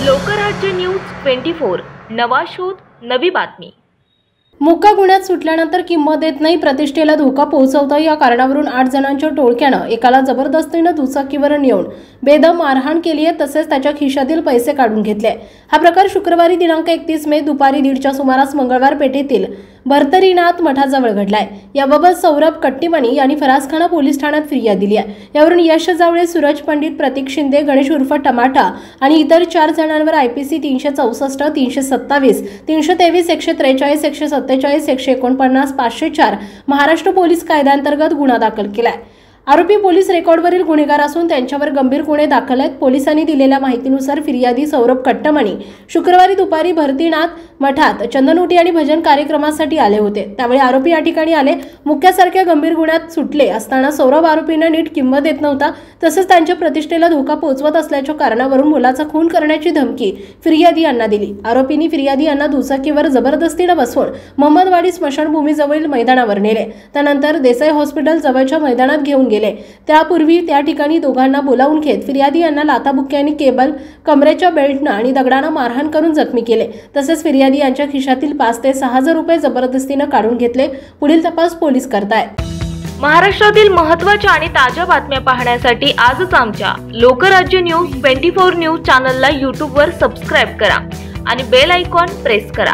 Lokrajya news 24 नवा शोध नवी बातमी। मुक्का गुन्ह्यात सुटल्यानंतर किंमत देत नाही, प्रतिष्ठेला धोका पोहोचवतं या कारणावरून 8 जणांच्या टोळक्यानं एकाला जबरदस्तीनं दुचाकीवर नेऊन बेदम मारहाण केली आहे, तसेच त्याच्या खिशातील पैसे काढून घेतले। हा प्रकार शुक्रवारी दिनांक 31 मे दुपारी 1:30च्या सुमारास मंगळवार पेठेतील भर्तरीनाथ मठाजवळ घडलाय। याबाबत सौरभ कट्टीमणी यांनी फरासखाना पोलीस ठाण्यात फिर्याद दिली आहे। यावरून यश जावळे, सूरज पंडित, प्रतीक शिंदे, गणेश उर्फ टमाटा आणि इतर 4 जणांवर आयपीसी 364, 327, 323, 143, 147, 149, 504 महाराष्ट्र पोलीस कायद्याअंतर्गत गुन्हा दाखल केलाय। आरोपी पोलीस रेकॉर्डवरील गुन्हेगार असून त्यांच्यावर गंभीर गुन्हे दाखल आहेत। पोलिसांनी दिलेल्या माहितीनुसार फिर्यादी सौरभ कट्टमणी शुक्रवारी दुपारी भर्तरीनाथ मठात चंदनोटी आणि भजन कार्यक्रमासाठी आले होते। त्यावेळी आरोपी या ठिकाणी आले। मुक्क्यासारख्या गंभीर गुन्ह्यात सुटले असताना सौरभ आरोपींना नीट किंमत देत नव्हता, तसेच त्यांच्या प्रतिष्ठेला धोका पोहोचवत असल्याच्या कारणावरून मुलाचा खून करण्याची धमकी फिर्यादी यांना दिली। आरोपींनी फिर्यादी यांना दुचाकीवर जबरदस्तीने बसवून मोहम्मदवाडी स्मशानभूमीजवळील मैदानावर नेले। त्यानंतर देसाई हॉस्पिटल जवळच्या मैदानात घेऊन गेले। त्यापूर्वी त्या ठिकाणी दोघांना बोलावून घेत फिर्यादी यांना लाथाबुक्क्यांनी, केबल, कमरेच्या बेल्टनं आणि दगडानं मारहाण करून जखमी केले। तसेच फिर्यादी यांच्या खिशातील 5 ते 6 हजार रुपये जबरदस्तीने काढून घेतले। पुढील तपास पोलीस करतायत। महाराष्ट्रातील महत्त्वाच्या आणि ताज्या बातम्या पाहण्यासाठी आजच आमच्या लोकराज्य न्यूज 24 न्यूज चॅनलला YouTube वर सबस्क्राइब करा आणि बेल आयकॉन प्रेस करा।